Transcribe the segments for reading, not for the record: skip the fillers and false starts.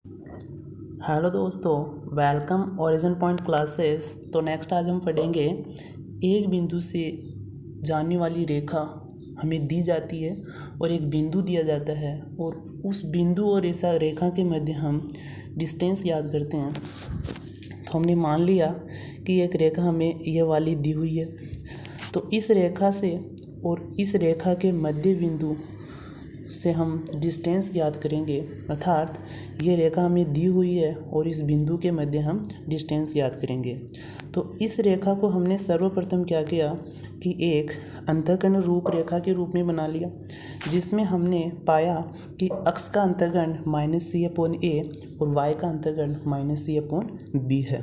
Hello दोस्तों, welcome origin point classes. तो next आज हम पढ़ेंगे एक बिंदु से जाने वाली रेखा हमें दी जाती है और एक बिंदु दिया जाता है और उस बिंदु और ऐसा रेखा के मध्य हम डिस्टेंस याद करते हैं। तो हमने मान लिया कि एक रेखा हमें यह वाली दी हुई है, तो इस रेखा से और इस रेखा के मध्य बिंदु से हम डिस्टेंस याद करेंगे। अर्थात ये रेखा हमें दी हुई है और इस बिंदु के मध्य हम डिस्टेंस याद करेंगे। तो इस रेखा को हमने सर्वप्रथम क्या किया कि एक अंतःखंड रूप रेखा के रूप में बना लिया, जिसमें हमने पाया कि अक्ष का अंतःखंड -c/a और y का अंतःखंड -c/b है।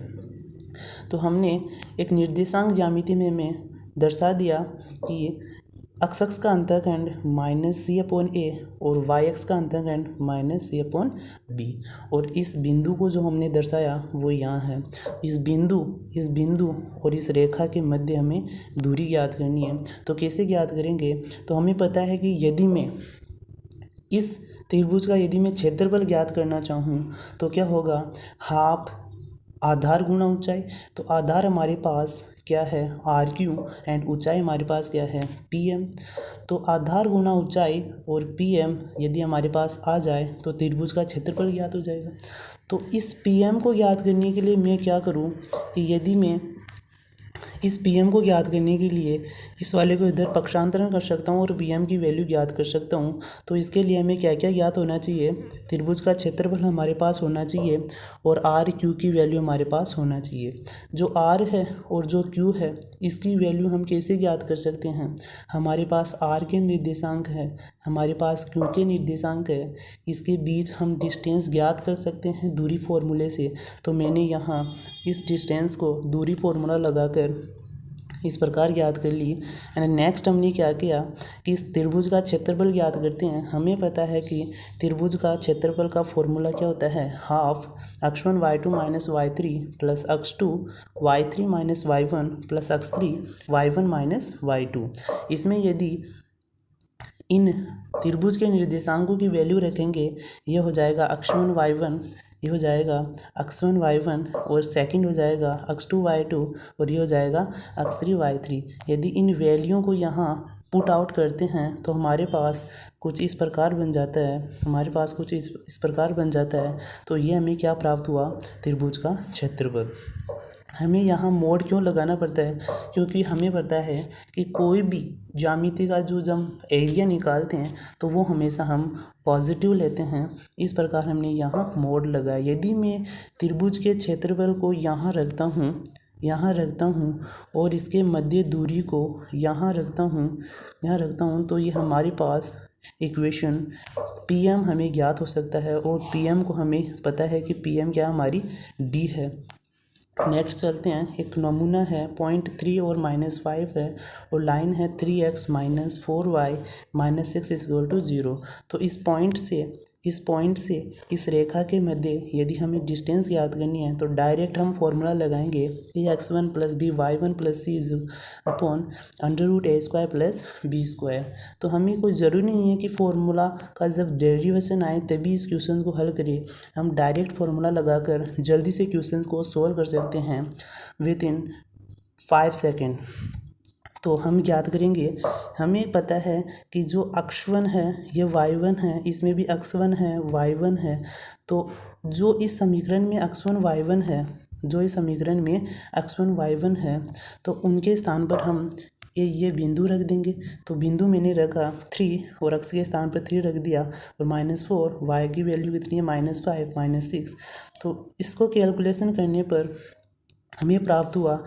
तो हमने एक निर्देशांक ज्यामिति में दर्शा दिया कि x का अंतःखंड -c/a और y का अंतःखंड -c/b, और इस बिंदु को जो हमने दर्शाया वो यहाँ है। इस बिंदु और इस रेखा के मध्य हमें दूरी ज्ञात करनी है। तो कैसे ज्ञात करेंगे? तो हमें पता है कि यदि मैं इस त्रिभुज का क्षेत्रफल ज्ञात करना चाहूँ तो क्या होगा, हाफ आधार गुणा ऊंचाई। तो आधार हमारे पास क्या है, RQ, एंड ऊंचाई हमारे पास क्या है, PM। तो आधार गुणा ऊंचाई और PM यदि हमारे पास आ जाए तो त्रिभुज का क्षेत्रफल ज्ञात हो जाएगा। तो इस PM को ज्ञात करने के लिए मैं क्या करूं कि यदि मैं इस PM को ज्ञात करने के लिए इस वाले को इधर पक्षांतरण कर सकता हूँ और PM की वैल्यू ज्ञात कर सकता हूँ। तो इसके लिए हमें क्या क्या ज्ञात होना चाहिए? त्रिभुज का क्षेत्रफल हमारे पास होना चाहिए और RQ की वैल्यू हमारे पास होना चाहिए। जो R है और जो Q है इसकी वैल्यू हम कैसे ज्ञात कर सकते हैं? हमारे पास R के निर्देशांक है, हमारे पास Q के निर्देशांक है, इसके बीच हम डिस्टेंस ज्ञात कर सकते हैं दूरी फॉर्मूले से। तो मैंने यहाँ इस डिस्टेंस को दूरी फॉर्मूला लगाकर इस प्रकार ज्ञात कर ली। एंड नेक्स्ट हमने क्या किया कि इस त्रिभुज का क्षेत्रफल ज्ञात करते हैं। हमें पता है कि त्रिभुज का क्षेत्रफल का फॉर्मूला क्या होता है, half x1 y2 minus y3 plus x2 y3 minus y1 plus x3 y1 minus y2। इसमें यदि इन त्रिभुज के निर्देशांकों की वैल्यू रखेंगे, यह हो जाएगा x1 y1, ये हो जाएगा x1 y1, और सेकंड हो जाएगा x2 y2, और ये हो जाएगा x3 y3। यदि इन वैल्यूओं को यहाँ पुट आउट करते हैं तो हमारे पास कुछ इस प्रकार बन जाता है। तो ये हमें क्या प्राप्त हुआ, त्रिभुज का क्षेत्रफल। हमें यहाँ मोड क्यों लगाना पड़ता है? क्योंकि हमें पता है कि कोई भी ज्यामिति का जो जब एरिया निकालते हैं तो वो हमेशा हम पॉजिटिव लेते हैं। इस प्रकार हमने यहाँ मोड लगाया। यदि मैं त्रिभुज के क्षेत्रफल को यहाँ रखता हूँ और इसके मध्य दूरी को यहाँ रखता हूँ तो ये हमारे पास इक्वेशन PM हमें ज्ञात हो सकता है, और PM को हमें पता है कि PM क्या हमारी D है। नेक्स्ट चलते हैं। एक नमूना है, 0.3 और -5 है और लाइन है 3x माइनस 4y माइनस 6 = 0। तो इस पॉइंट से इस रेखा के मध्य यदि हमें डिस्टेंस याद करनी है तो डायरेक्ट हम फॉर्मूला लगाएंगे कि x1 + b y1 + c √a² + b²। तो हमें कोई ज़रूरी नहीं है कि फॉर्मूला का जब डेरिवेशन आए तभी इस क्वेश्चन को हल करें। हम डायरेक्ट फॉर्मूला लगाकर जल्दी से क्वेश्चन को सॉल्व कर सकते हैं विद-इन 5 सेकेंड। तो हम ज्ञात करेंगे, हमें पता है कि जो x1 है ये y1 है, इसमें भी x1 है y1 है। तो जो इस समीकरण में x1 y1 है तो उनके स्थान पर हम ये बिंदु रख देंगे। तो बिंदु मैंने रखा 3 और x के स्थान पर 3 रख दिया, और -4, y की वैल्यू कितनी है, -5 -6। तो इसको कैलकुलेशन करने पर हमें प्राप्त हुआ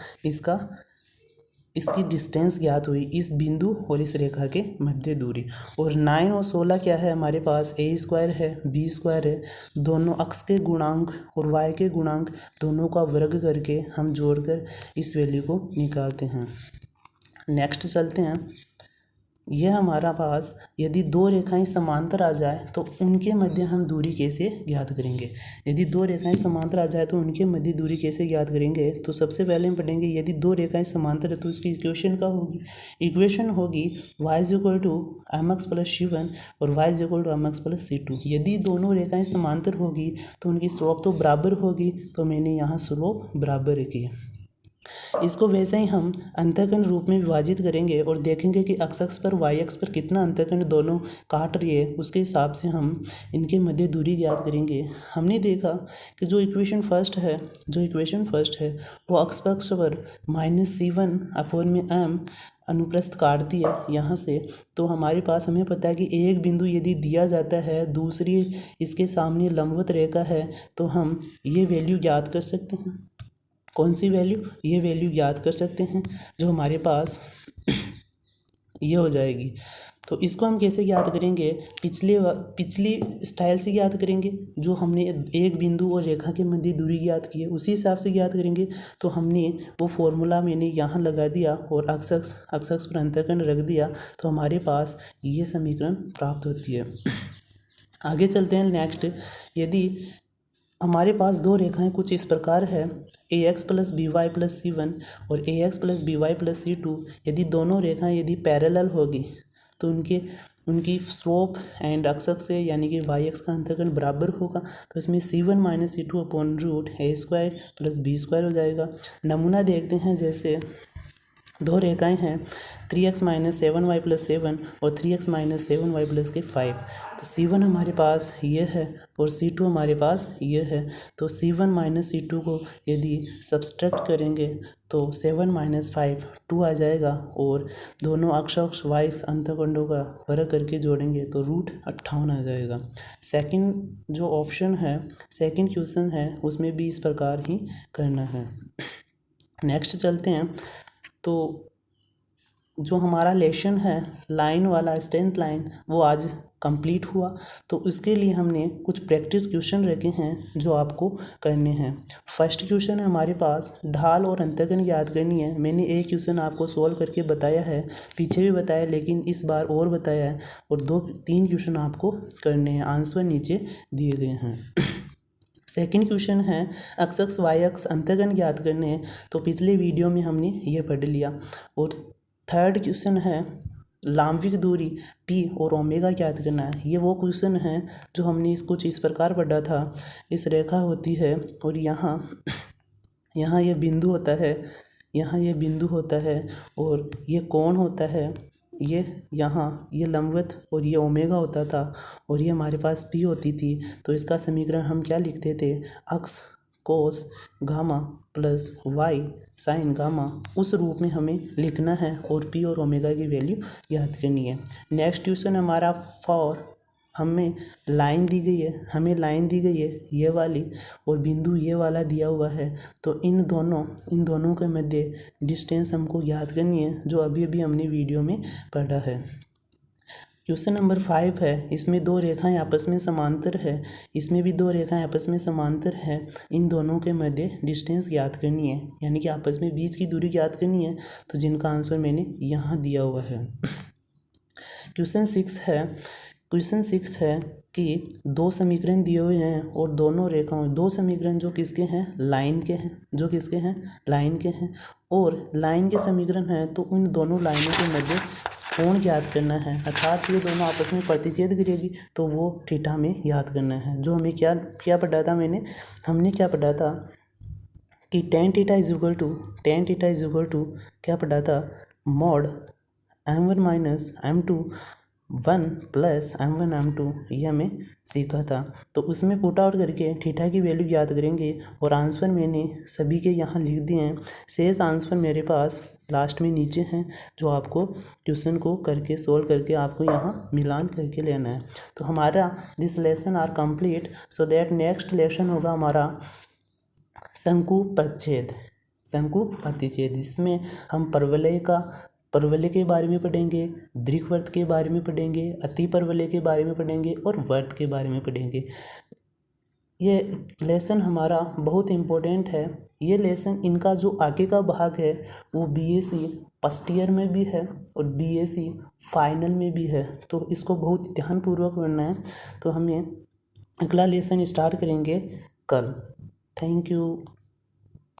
इसकी डिस्टेंस ज्ञात हुई, इस बिंदु और इस रेखा के मध्य दूरी। और 9 और 16 क्या है हमारे पास, a² है b² है, दोनों अक्ष के गुणांक और y के गुणांक दोनों का वर्ग करके हम जोड़कर इस वैल्यू को निकालते हैं। नेक्स्ट चलते हैं। यह हमारा पास यदि दो रेखाएं समांतर आ जाए तो उनके मध्य हम दूरी कैसे ज्ञात करेंगे। यदि दो रेखाएं समांतर आ जाए तो उनके मध्य दूरी कैसे ज्ञात करेंगे। तो सबसे पहले हम पढ़ेंगे यदि दो रेखाएं समांतर है तो इसकी इक्वेशन क्या होगी। इक्वेशन होगी y is equal to M X plus c1 और y is equal to M X plus c2। यदि दोनों रेखाएं समांतर होगी तो उनकी स्लोप तो बराबर होगी, तो मैंने यहाँ स्लोप बराबर की। इसको वैसे ही हम अंतःखंड रूप में विभाजित करेंगे और देखेंगे कि एक्स अक्ष पर वाई अक्ष पर कितना अंतःखंड दोनों काट रही है, उसके हिसाब से हम इनके मध्य दूरी ज्ञात करेंगे। हमने देखा कि जो इक्वेशन फर्स्ट है वो अक्ष पक्ष पर -c1 अपॉन में m अनुप्रस्थ काटती है यहाँ से। तो हमारे पास हमें पता है कि एक बिंदु यदि दिया जाता है, दूसरी इसके सामने लंबवत रेखा है, तो हम ये वैल्यू ज्ञात कर सकते हैं। कौन सी वैल्यू, ये वैल्यू ज्ञात कर सकते हैं जो हमारे पास ये हो जाएगी। तो इसको हम कैसे ज्ञात करेंगे, पिछली स्टाइल से ज्ञात करेंगे। जो हमने एक बिंदु और रेखा के मध्य दूरी ज्ञात की है उसी हिसाब से ज्ञात करेंगे। तो हमने वो फॉर्मूला मैंने यहाँ लगा दिया और अक्ष अक्ष पर अंतःखंड रख दिया, तो हमारे पास ये समीकरण प्राप्त होती है। आगे चलते हैं नेक्स्ट। यदि हमारे पास दो रेखाएं कुछ इस प्रकार है A X plus B Y plus c1 और A X plus B Y plus c2। यदि दोनों रेखाएं यदि पैरेलल होगी तो उनकी स्लोप एंड अक्ष से यानी कि वाई एक्स का अंतःखंड बराबर होगा। तो इसमें c1 minus c2 upon root A square plus B square हो जाएगा। नमूना देखते हैं, जैसे दो रेखाएं हैं 3x माइनस 7y प्लस 7 और 3x माइनस 7y प्लस के 5। तो c1 हमारे पास ये है और c2 हमारे पास ये है। तो c1 माइनस c2 को यदि सब्सट्रैक्ट करेंगे तो 7 माइनस 5 2 आ जाएगा और दोनों अक्ष y अंतःखंडों का वर्ग करके जोड़ेंगे तो रूट 58 आ जाएगा। सेकंड जो ऑप्शन है, सेकंड क्वेश्चन है, उसमें भी इस प्रकार ही करना है। नेक्स्ट चलते हैं। तो जो हमारा लेसन है लाइन वाला, स्ट्रेंथ लाइन, वो आज कंप्लीट हुआ। तो उसके लिए हमने कुछ प्रैक्टिस क्वेश्चन रखे हैं जो आपको करने हैं। फर्स्ट क्वेश्चन है हमारे पास ढाल और अंतःखंड ज्ञात करनी है। मैंने एक क्वेश्चन आपको सॉल्व करके बताया है, पीछे भी बताया, लेकिन इस बार और बताया है और 2-3 क्वेश्चन आपको करने हैं। आंसर नीचे दिए गए हैं। सेकंड क्वेश्चन है अक्ष वाई अक्ष अंतःखंड ज्ञात करने हैं। तो पिछले वीडियो में हमने ये पढ़ लिया। और थर्ड क्वेश्चन है लांविक दूरी p और ओमेगा ज्ञात करना है। ये वो क्वेश्चन है जो हमने कुछ इस प्रकार पढ़ा था। इस रेखा होती है और यहाँ ये बिंदु होता है, यहाँ ये बिंदु होता है और ये कोण होता है, ये यहाँ ये लंबवत और ये ओमेगा होता था और ये हमारे पास p होती थी। तो इसका समीकरण हम क्या लिखते थे, X cos gamma plus Y sine gamma, उस रूप में हमें लिखना है और p और ओमेगा की वैल्यू याद करनी है। नेक्स्ट क्वेश्चन हमारा फॉर हमें लाइन दी गई है ये वाली और बिंदु ये वाला दिया हुआ है। तो इन दोनों के मध्य डिस्टेंस हमको याद करनी है, जो अभी हमने वीडियो में पढ़ा है। क्वेश्चन नंबर 5 है, इसमें दो रेखाएं आपस में समांतर है, इसमें भी दो रेखाएं आपस में समांतर है। इन दोनों के मध्य डिस्टेंस ज्ञात करनी है, यानी कि आपस में बीच की दूरी ज्ञात करनी है। तो जिनका आंसर मैंने यहाँ दिया हुआ है। क्वेश्चन 6 है कि दो समीकरण दिए हुए हैं और दोनों रेखाओं, दो समीकरण जो किसके हैं, लाइन के हैं, और लाइन के समीकरण हैं। तो उन दोनों लाइनों के मध्य कोण ज्ञात करना है, अर्थात ये दोनों आपस में प्रतिच्छेद करेगी तो वो थीटा में याद करना है। जो हमें क्या पढ़ा था, हमने क्या पढ़ा था कि tan theta is equal to क्या पढ़ा था, mod m1 minus m2 1 plus m1 m2, ये हमें सीखा था। तो उसमें पुट आउट करके थीटा की वैल्यू याद करेंगे और आंसर मैंने सभी के यहाँ लिख दिए हैं। शेष आंसर मेरे पास लास्ट में नीचे हैं, जो आपको क्वेश्चन को करके सोल्व करके आपको यहाँ मिलान करके लेना है। तो हमारा this lesson are complete, so that next lesson होगा हमारा शंकु प्रतिच्छेद, जिसमें हम परवलय के बारे में पढ़ेंगे, दीर्घवृत्त के बारे में पढ़ेंगे, अति परवलय के बारे में पढ़ेंगे और वर्त के बारे में पढ़ेंगे। ये लेसन हमारा बहुत इम्पोर्टेंट है। ये लेसन इनका जो आगे का भाग है वो बीएससी फर्स्ट ईयर में भी है और बीएससी फाइनल में भी है, तो इसको बहुत ध्यानपूर्वक पढ़ना है। तो हमें अगला लेसन स्टार्ट करेंगे कल। Thank you.